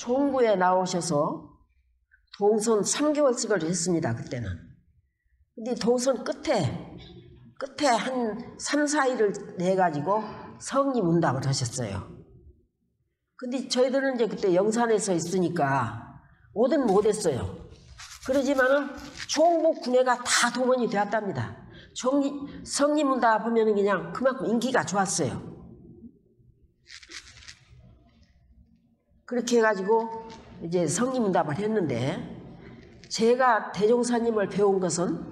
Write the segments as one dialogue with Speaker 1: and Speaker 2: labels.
Speaker 1: 총부에 나오셔서 동선 3개월씩을 했습니다. 그때는. 근데 동선 끝에 한 3, 4일을 내가지고 성리문답을 하셨어요. 근데 저희들은 이제 그때 영산에서 있으니까 오든 못했어요. 그러지만은 총부 군회가 다 동원이 되었답니다. 성리문답 하면은 그냥 그만큼 인기가 좋았어요. 그렇게 해가지고 이제 성리문답을 했는데, 제가 대종사님을 배운 것은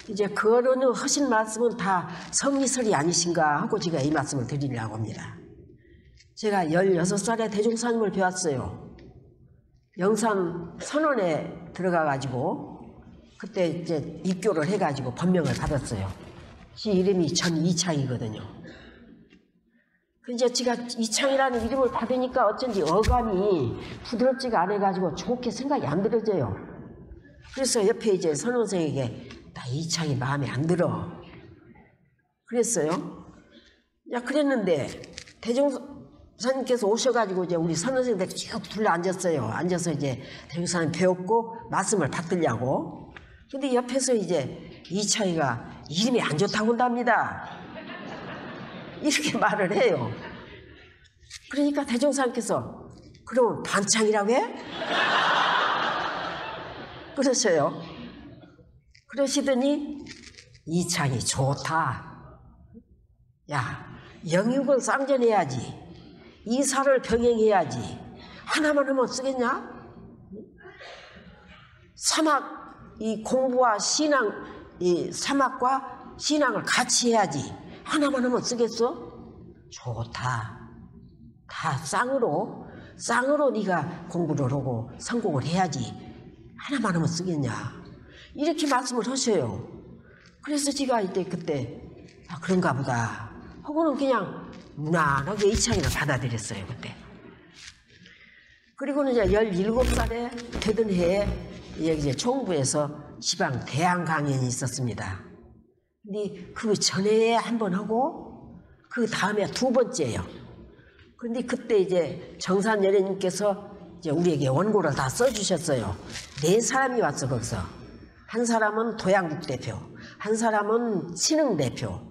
Speaker 1: 이제 그러는 하신 말씀은 다 성리설이 아니신가 하고 제가 이 말씀을 드리려고 합니다. 제가 16살에 대종사님을 배웠어요. 영산 선원에 들어가가지고 그때 이제 입교를 해가지고 법명을 받았어요. 제 이름이 전이창이거든요. 이제 제가 이창이라는 이름을 받으니까 어쩐지 어감이 부드럽지가 않아가지고 좋게 생각이 안 들어져요. 그래서 옆에 이제 선원생에게 나 이창이 마음에 안 들어 그랬어요. 야, 그랬는데 대종사님께서 오셔가지고 이제 우리 선원생들 쭉 둘러 앉았어요. 앉아서 이제 대종사님 배웠고 말씀을 받으려고. 근데 옆에서 이제 이창이가 이름이 안 좋다고 한답니다. 이렇게 말을 해요. 그러니까 대종사님께서 그럼 반창이라고 해? 그러셔요. 그러시더니 이창이 좋다. 야, 영육을 쌍전해야지. 이사를 병행해야지. 하나만 하면 쓰겠냐? 사막, 이 공부와 신앙, 이 사막과 신앙을 같이 해야지. 하나만 하면 쓰겠어? 좋다. 다 쌍으로 네가 공부를 하고 성공을 해야지. 하나만 하면 쓰겠냐. 이렇게 말씀을 하셔요. 그래서 제가 이때 그때 그런가 보다 하고는 그냥 무난하게 이창이를 받아들였어요. 그때. 그리고는 이제 17살에 되던 해에 여기 이제 총부에서 지방 대항 강연이 있었습니다. 근데 그 전에 한 번 하고 그 다음에 두 번째예요. 그런데 그때 이제 정산여령님께서 이제 우리에게 원고를 다 써주셨어요. 4사람이 왔어. 거기서 한 사람은 도양국 대표, 한 사람은 신흥 대표,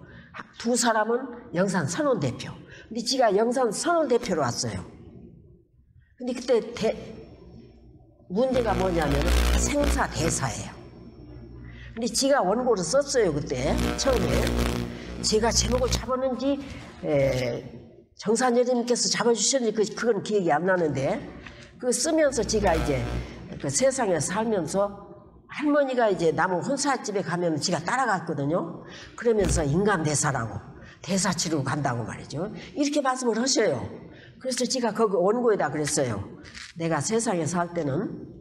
Speaker 1: 2사람은 영산 선원 대표. 근데 지가 영산 선원 대표로 왔어요. 근데 그때 문제가 뭐냐면 생사 대사예요. 근데 지가 원고를 썼어요. 그때 처음에 제가 제목을 잡았는지 정산여령님께서 잡아주셨는지 그건 기억이 안 나는데, 그 쓰면서 제가 이제 그 세상에 살면서 할머니가 이제 나무 혼사집에 가면 지가 따라갔거든요. 그러면서 인간대사라고 대사 치르고 간다고 말이죠. 이렇게 말씀을 하셔요. 그래서 제가 거기 원고에다 그랬어요. 내가 세상에 살 때는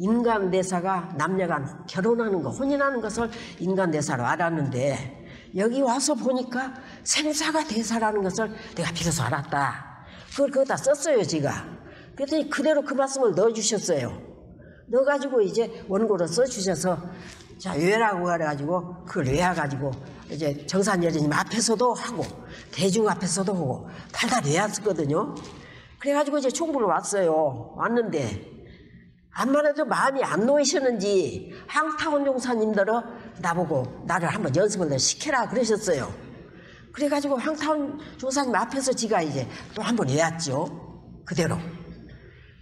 Speaker 1: 인간대사가 남녀가 결혼하는 거, 혼인하는 것을 인간대사로 알았는데 여기 와서 보니까 생사가 대사라는 것을 내가 비로소 알았다. 그걸 거기다 썼어요, 제가. 그랬더니 그대로 그 말씀을 넣어주셨어요. 넣어가지고 이제 원고로 써주셔서 자, 외라고 그래가지고 그걸 외워가지고 이제 정산여령님 앞에서도 하고 대중 앞에서도 하고 달달 외웠었거든요. 그래가지고 이제 총부를 왔어요. 왔는데 암만 해도 마음이 안 놓이셨는지 항타원 종사님들은 나보고 나를 한번 연습을 더 시켜라 그러셨어요. 그래가지고 항타원 종사님 앞에서 제가 이제 또 한번 외웠죠. 그대로.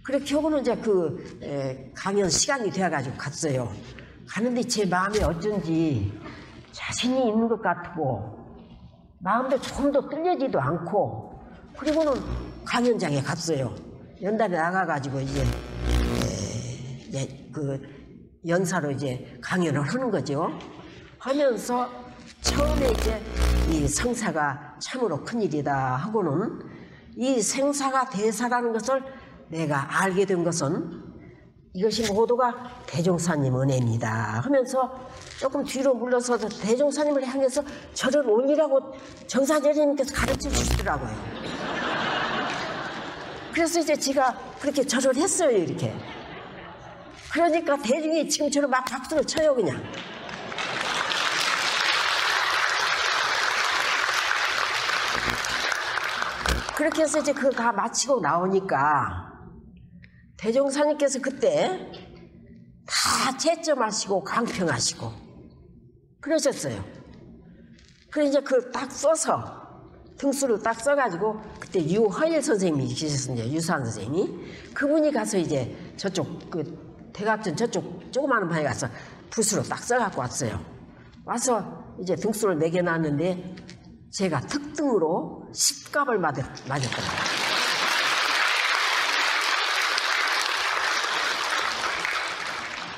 Speaker 1: 그렇게 하고는 이제 그 강연 시간이 돼가지고 갔어요. 가는데 제 마음에 어쩐지 자신이 있는 것 같고 마음도 조금 더 떨려지도 않고, 그리고는 강연장에 갔어요. 연단에 나가가지고 이제 그 연사로 이제 강연을 하는 거죠. 하면서 처음에 이제 이 성사가 참으로 큰일이다 하고는 이 생사가 대사라는 것을 내가 알게 된 것은 이것이 모두가 대종사님 은혜입니다 하면서 조금 뒤로 물러서서 대종사님을 향해서 절을 올리라고 정산여령님께서 가르쳐 주시더라고요. 그래서 이제 제가 그렇게 절을 했어요. 이렇게. 그러니까 대중이 지금처럼 막 박수를 쳐요. 그냥. 그렇게 해서 이제 그거 다 마치고 나오니까 대종사님께서 그때 다 채점하시고 강평하시고 그러셨어요. 그래 이제 그걸 딱 써서 등수를 딱 써가지고 그때 유허일 선생님이 계셨습니다. 유수환 선생님이. 그분이 가서 이제 저쪽 그 대각전 저쪽 조그마한 방에 가서 붓으로 딱 써갖고 왔어요. 와서 이제 등수를 매겨놨는데 제가 특등으로 10갑을 맞았더라고요.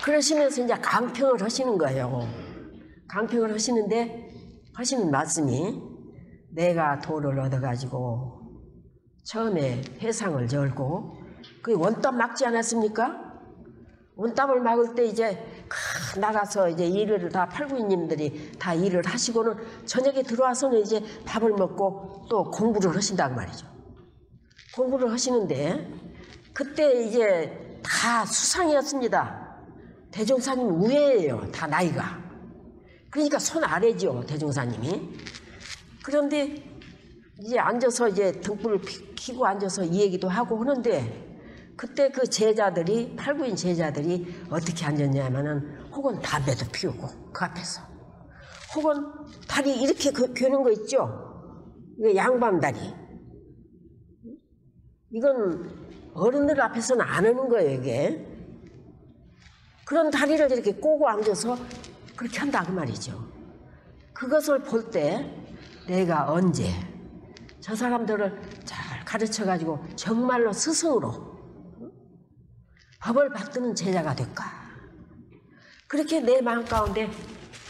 Speaker 1: 그러시면서 이제 강평을 하시는 거예요. 강평을 하시는데 하시는 말씀이 내가 도를 얻어가지고 처음에 회상을 열고 그 원답 막지 않았습니까? 원답을 막을 때 이제 나가서 이제 일을 다 팔구이님들이 다 일을 하시고는 저녁에 들어와서는 이제 밥을 먹고 또 공부를 하신다고 말이죠. 공부를 하시는데 그때 이제 다 수상이었습니다. 대종사님 우애예요. 다 나이가. 그러니까 손 아래죠. 대종사님이. 그런데 이제 앉아서 이제 등불을 켜고 앉아서 이 얘기도 하고 하는데 그때 그 제자들이 팔구인 제자들이 어떻게 앉았냐면은 혹은 담배도 피우고 그 앞에서 혹은 다리 이렇게 겨는 거 있죠. 이거 양밤다리. 이건 어른들 앞에서는 안 하는 거예요. 이게. 그런 다리를 이렇게 꼬고 앉아서 그렇게 한다 그 말이죠. 그것을 볼 때 내가 언제 저 사람들을 잘 가르쳐가지고 정말로 스승으로 법을 받드는 제자가 될까. 그렇게 내 마음 가운데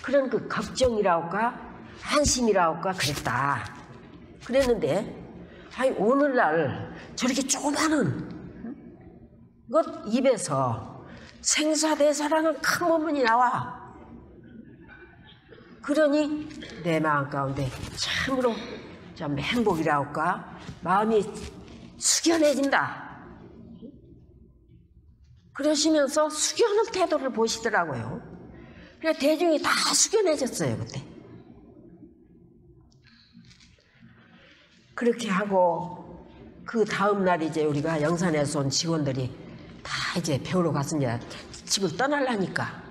Speaker 1: 그런 그 걱정이라고까 안심이라고까 그랬다. 그랬는데 아니 오늘날 저렇게 조그마한 것 입에서 생사대사라는 큰 법문이 나와. 그러니 내 마음 가운데 참으로 좀 행복이라고까 마음이 숙연해진다. 그러시면서 숙연한 태도를 보시더라고요. 그래 대중이 다 숙연해졌어요 그때. 그렇게 하고 그 다음 날 이제 우리가 영산에서 온 직원들이 다 이제 배우러 갔습니다. 집을 떠나려니까.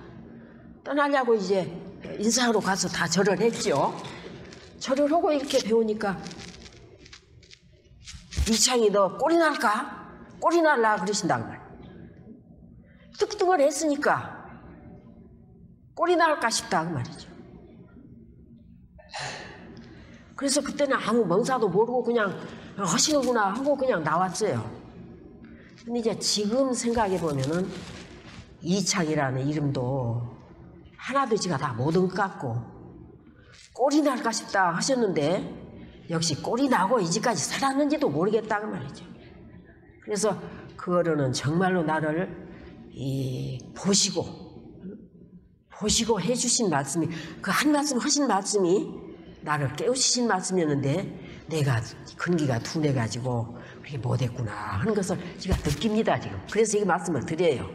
Speaker 1: 떠나려고 이제 인사하러 가서 다 절을 했죠. 절을 하고 이렇게 배우니까 이창이 너 꼴이 날까? 꼴이 날라 그러신다고 말이에요. 뚝뚝을 했으니까 꼴이 날까 싶다 그 말이죠. 그래서 그때는 아무 멍사도 모르고 그냥 하시는구나 하고 그냥 나왔어요. 근데 이제 지금 생각해 보면은 이창이라는 이름도 하나도 지가 다 모든 것 같고 꼴이 날까 싶다 하셨는데 역시 꼴이 나고 이제까지 살았는지도 모르겠다 그 말이죠. 그래서 그거로는 정말로 나를 보시고 해주신 말씀이 그 한 말씀 하신 말씀이 나를 깨우치신 말씀이었는데 내가 근기가 둔해가지고 그렇게 못했구나 하는 것을 제가 느낍니다 지금. 그래서 이 말씀을 드려요.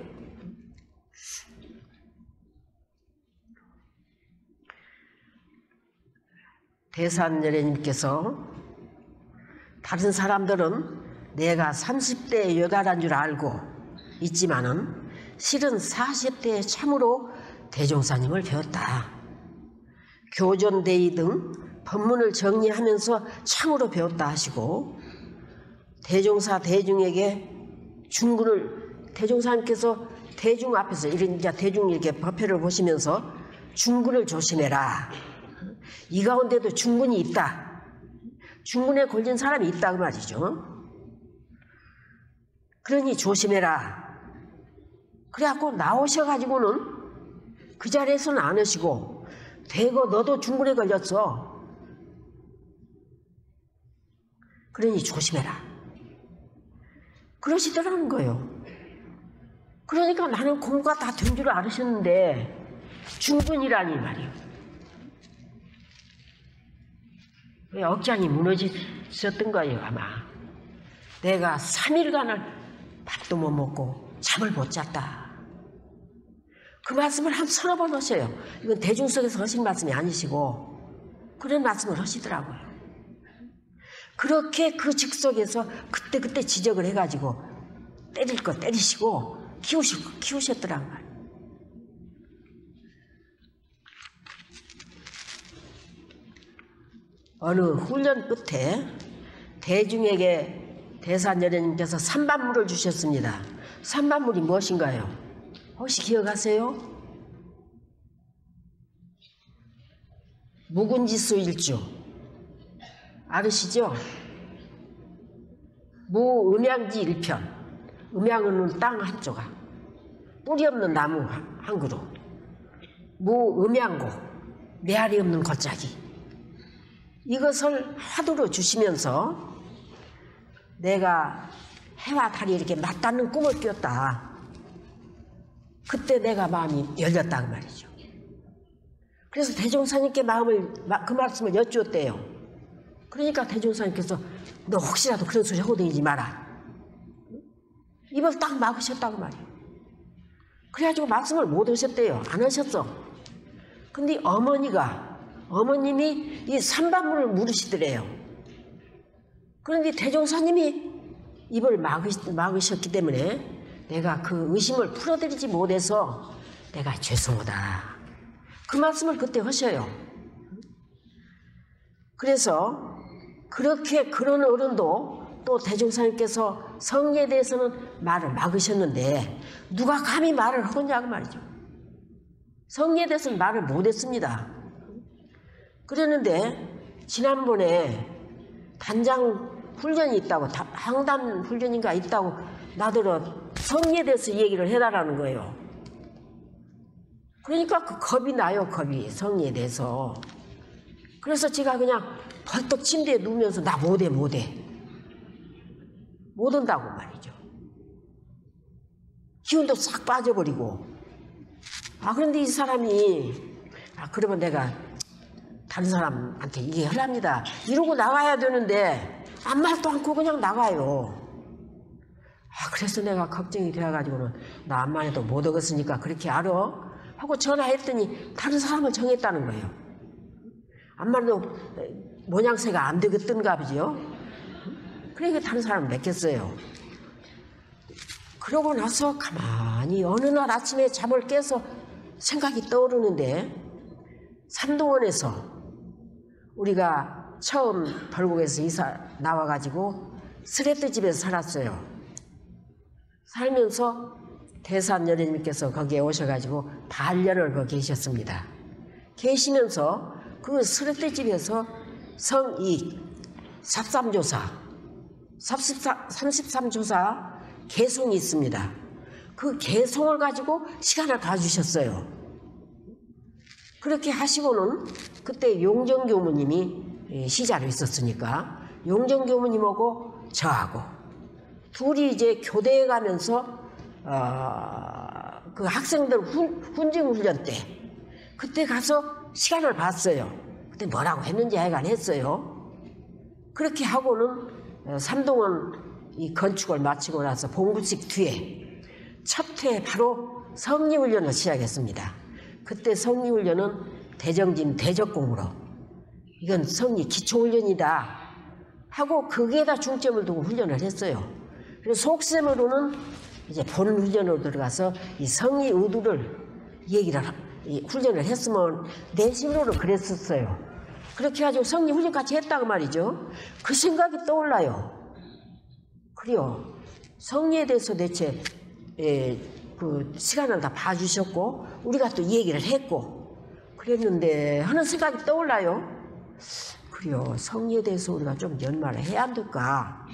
Speaker 1: 대산여래님께서 다른 사람들은 내가 30대의 여가란 줄 알고 있지만은 실은 40대에 참으로 대종사님을 배웠다. 교존대의 등 법문을 정리하면서 참으로 배웠다 하시고 대종사 대중에게 중근을 대종사님께서 대중 앞에서 이제 대중 이렇게 법회를 보시면서 중근을 조심해라. 이 가운데도 중근이 있다. 중근에 걸린 사람이 있다 그 말이죠. 그러니 조심해라. 그래갖고 나오셔가지고는 그 자리에서는 안 하시고 대거 너도 중근에 걸렸어. 그러니 조심해라. 그러시더라는 거예요. 그러니까 나는 공부가 다 된 줄 알으셨는데 중근이라니 말이에요. 억장이 무너졌던 거예요 아마. 내가 3일간을 밥도 못 먹고 잠을 못 잤다. 그 말씀을 한 서너 번 하셔요. 이건 대중 속에서 하신 말씀이 아니시고 그런 말씀을 하시더라고요. 그렇게 그 즉석에서 그때그때 지적을 해가지고 때릴 거 때리시고 키우셨더란 말이에요. 어느 훈련 끝에 대중에게 대산여령님께서 삼반물을 주셨습니다. 삼반물이 무엇인가요? 혹시 기억하세요? 묵은지수 일주 알으시죠? 무음양지 일편, 음양은 땅 한조각, 뿌리 없는 나무 한 그루, 무음양고, 메아리 없는 겉짜기. 이것을 화두로 주시면서 내가 해와 달이 이렇게 맞닿는 꿈을 뀌었다. 그때 내가 마음이 열렸다 그 말이죠. 그래서 대종사님께 그 말씀을 여쭈었대요. 그러니까 대종사님께서 너 혹시라도 그런 소리 하고 다니지 마라. 입을 딱 막으셨다고 말이에요. 그래가지고 말씀을 못 하셨대요. 안 하셨어. 근데 어머님이 이 삼반물을 물으시더래요. 그런데 대종사님이 입을 막으셨기 때문에 내가 그 의심을 풀어드리지 못해서 내가 죄송하다. 그 말씀을 그때 하셔요. 그래서 그렇게 그런 어른도 또 대종사님께서 성리에 대해서는 말을 막으셨는데 누가 감히 말을 하냐고 말이죠. 성리에 대해서는 말을 못했습니다. 그랬는데 지난번에 단장 훈련이 있다고, 항단 훈련인가 있다고 나더러 성리에 대해서 얘기를 해달라는 거예요. 그러니까 그 겁이 나요, 겁이. 성리에 대해서. 그래서 제가 그냥 벌떡 침대에 누우면서 나 못해. 못 한다고 말이죠. 기운도 싹 빠져버리고. 그런데 이 사람이, 그러면 내가 다른 사람한테 얘기하랍니다. 이러고 나가야 되는데 아무 말도 않고 그냥 나가요. 그래서 내가 걱정이 돼가지고는 나 암만 해도 못 얻었으니까 그렇게 알아? 하고 전화했더니 다른 사람을 정했다는 거예요. 암만 해도 모양새가 안 되겠던가 보지요. 그러니까 다른 사람을 맡겼어요. 그러고 나서 가만히 어느 날 아침에 잠을 깨서 생각이 떠오르는데 삼동원에서 우리가 처음 벌곡에서 이사 나와가지고 스레트 집에서 살았어요. 살면서 대산여령님께서 거기에 오셔가지고 반년을 거기 계셨습니다. 계시면서 그 스레트 집에서 성이 33조사 개송이 있습니다. 그 개송을 가지고 시간을 봐주셨어요. 그렇게 하시고는 그때 용정교무님이 시자로 있었으니까 용정교무님하고 저하고 둘이 이제 교대에 가면서 그 학생들 훈증훈련 때 그때 가서 시간을 봤어요. 그때 뭐라고 했는지 하여간 했어요. 그렇게 하고는 삼동원 이 건축을 마치고 나서 봉구식 뒤에 첫 해 바로 성리훈련을 시작했습니다. 그때 성리훈련은 대정진 대적공으로 이건 성리 기초훈련이다 하고 거기에다 중점을 두고 훈련을 했어요. 그래서 속셈으로는 이제 본 훈련으로 들어가서 이 성리 의도를 훈련을 했으면 내심으로는 그랬었어요. 그렇게 해가지고 성리 훈련까지 했다고 말이죠. 그 생각이 떠올라요. 그래요. 성리에 대해서 대체 그 시간을 다 봐주셨고 우리가 또 얘기를 했고 그랬는데 하는 생각이 떠올라요. 그래요. 성리에 대해서 우리가 좀 연말을 해야 안 될까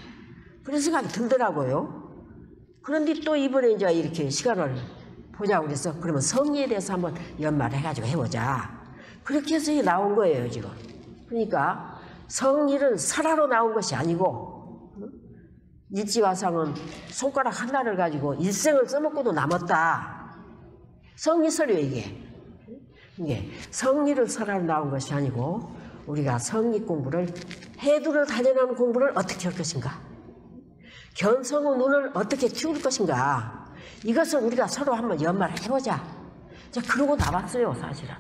Speaker 1: 그런 생각이 들더라고요. 그런데 또 이번에 이제 이렇게 시간을 보자고 그래서 그러면 성리에 대해서 한번 연말을 해가지고 해보자. 그렇게 해서 나온 거예요 지금. 그러니까 성리는 설화로 나온 것이 아니고 일지화상은 손가락 하나를 가지고 일생을 써먹고도 남았다. 성리설이에요 이게. 성리를 설화로 나온 것이 아니고 우리가 성리 공부를 해두를 단연하는 공부를 어떻게 할 것인가, 견성의 눈을 어떻게 틔울 것인가, 이것을 우리가 서로 한번 연말을 해보자. 그러고 나왔어요 사실은.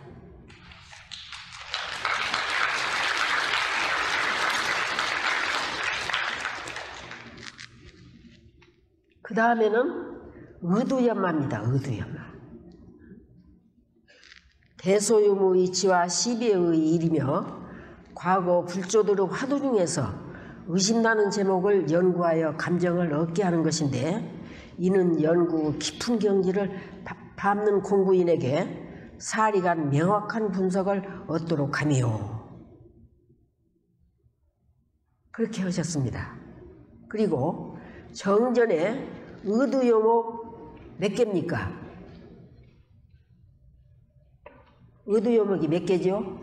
Speaker 1: 그 다음에는 의두연마입니다. 의두연마. 대소유무 이치와 시비의 일이며 과거 불조들의 화두 중에서 의심나는 제목을 연구하여 감정을 얻게 하는 것인데, 이는 연구 깊은 경지를 밟는 공부인에게 사리간 명확한 분석을 얻도록 하며, 그렇게 하셨습니다. 그리고 정전에 의두요목 몇 개입니까? 의두요목이 몇 개죠?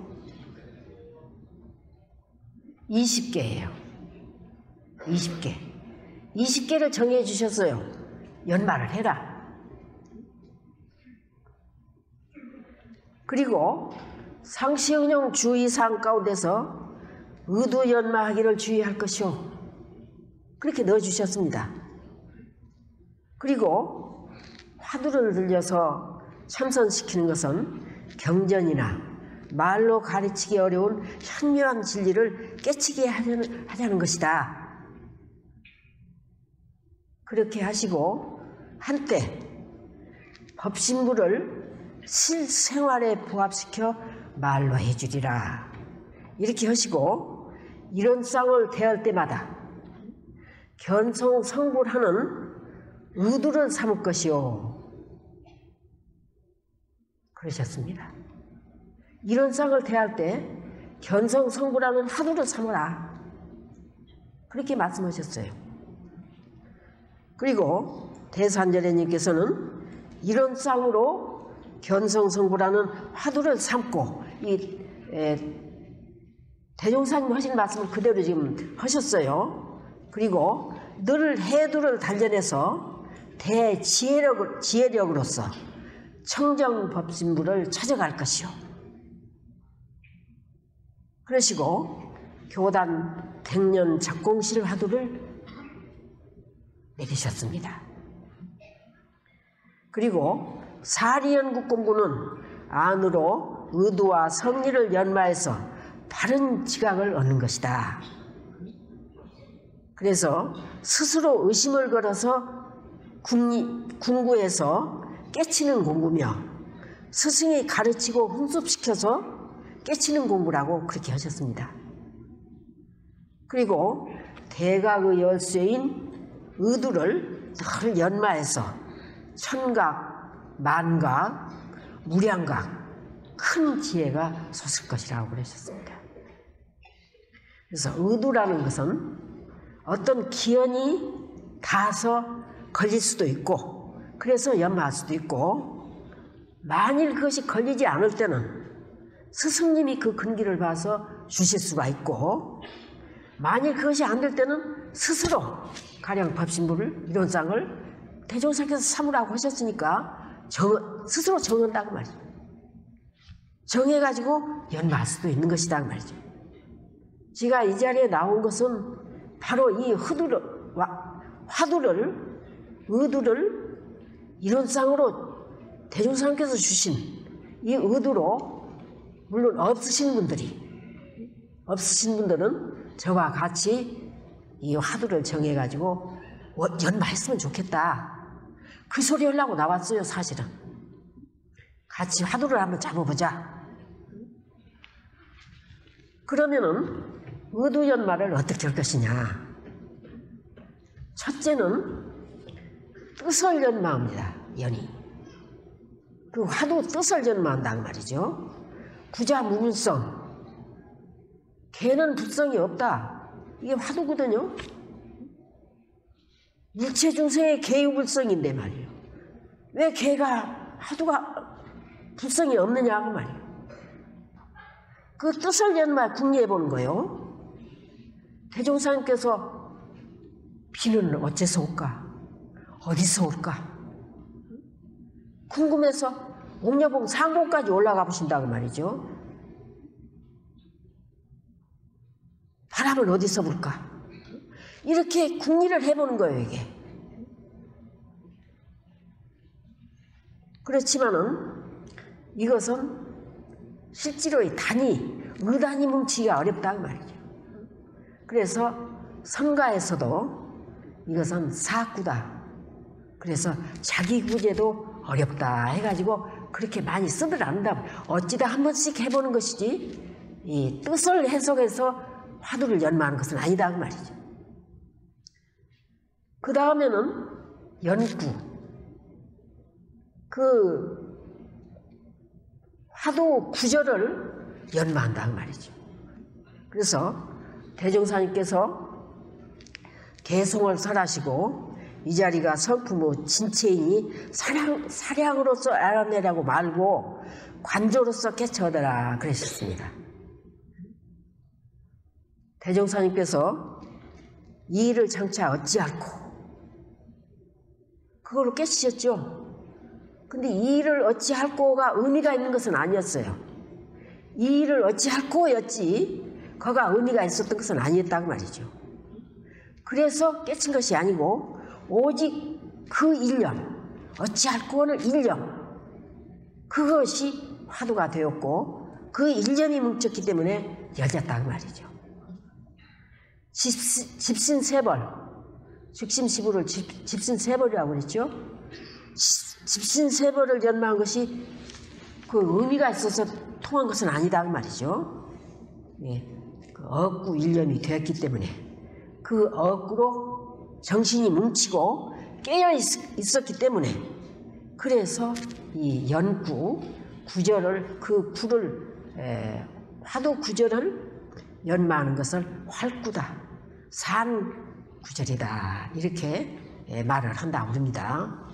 Speaker 1: 20개예요. 20개. 20개를 정해 주셨어요. 연마를 해라. 그리고 상시응용 주의사항 가운데서 의두연마하기를 주의할 것이요. 그렇게 넣어주셨습니다. 그리고 화두를 들려서 참선시키는 것은 경전이나 말로 가르치기 어려운 현묘한 진리를 깨치게 하자는 것이다. 그렇게 하시고 한때 법신부를 실생활에 부합시켜 말로 해주리라. 이렇게 하시고 이런 쌍을 대할 때마다 견성성불하는 의두를 삼을 것이요. 그러셨습니다. 이런 쌍을 대할 때 견성성불하는 화두를 삼으라. 그렇게 말씀하셨어요. 그리고 대산절애님께서는 이런 쌍으로 견성성불하는 화두를 삼고, 이 대종사님 하신 말씀을 그대로 지금 하셨어요. 그리고 늘 해두를 단련해서 지혜력으로서 청정법신부를 찾아갈 것이요. 그러시고 교단 백년 작공실 화두를 내리셨습니다. 그리고 사리연국 공부는 안으로 의도와 성리를 연마해서 바른 지각을 얻는 것이다. 그래서 스스로 의심을 걸어서 궁구해서 깨치는 공부며, 스승이 가르치고 훈습시켜서 깨치는 공부라고 그렇게 하셨습니다. 그리고 대각의 열쇠인 의두를 늘 연마해서 천각, 만각, 무량각 큰 지혜가 솟을 것이라고 그러셨습니다. 그래서 의두라는 것은 어떤 기연이 닿아서 걸릴 수도 있고, 그래서 연마할 수도 있고, 만일 그것이 걸리지 않을 때는 스승님이 그 근기를 봐서 주실 수가 있고, 만일 그것이 안 될 때는 스스로 가령 법신부를 이론상을 대종사께서 삼으라고 하셨으니까 스스로 정한다고 말이죠. 정해가지고 연마할 수도 있는 것이다 그 말이죠. 제가 이 자리에 나온 것은 바로 이 화두를, 의두를 이론상으로 대종사님께서 주신 이 의두로, 물론 없으신 분들은 저와 같이 이 화두를 정해가지고 연마했으면 좋겠다. 그 소리 하려고 나왔어요, 사실은. 같이 화두를 한번 잡아보자. 그러면은 의두 연마를 어떻게 할 것이냐. 첫째는 뜻을 연마합니다. 연이. 그 화두 뜻을 연마한다는 말이죠. 구자무불성. 개는 불성이 없다. 이게 화두거든요. 일체 중생의 개유불성인데 말이에요. 왜 개가 화두가 불성이 없느냐 그 말이에요. 그 뜻을 연마 궁리해 보는 거예요. 대종사님께서 비는 어째서 올까? 어디서 올까? 궁금해서 옥녀봉 상봉까지 올라가 보신다고 말이죠. 바람을 어디서 불까? 이렇게 궁리를 해보는 거예요, 이게. 그렇지만은 이것은 실제로 의단이 뭉치기가 어렵다는 말이죠. 그래서 선가에서도 이것은 사구다. 그래서 자기 구제도 어렵다 해가지고 그렇게 많이 쓰들 않는다. 어찌다 한 번씩 해보는 것이지 이 뜻을 해석해서 화두를 연마하는 것은 아니다 그 말이죠. 그 다음에는 연구. 그 화두 구절을 연마한다 그 말이죠. 그래서 대종사님께서 개송을 설하시고 이 자리가 성품의 진체이니 사량으로서 알아내라고 말고 관조로서 깨쳐오더라 그러셨습니다. 대종사님께서 이 일을 장차 어찌할꼬 그걸로 깨치셨죠. 근데 이 일을 어찌할꼬가 의미가 있는 것은 아니었어요. 이 일을 어찌할꼬였지 그가 의미가 있었던 것은 아니었다고 말이죠. 그래서 깨친 것이 아니고 오직 그 일념, 어찌할꼬는 일념, 그것이 화두가 되었고 그 일념이 뭉쳤기 때문에 여졌다고 말이죠. 집신세벌, 즉심시부를 집신세벌이라고 그랬죠. 집신세벌을 연마한 것이 그 의미가 있어서 통한 것은 아니다 그 말이죠. 예, 그 억구 일념이 되었기 때문에 그 억구로 정신이 뭉치고 깨어 있었기 때문에 그래서 이 연구 구절을 그 구를 화두 구절을 연마하는 것을 활구다 산 구절이다 이렇게 말을 한다고 합니다.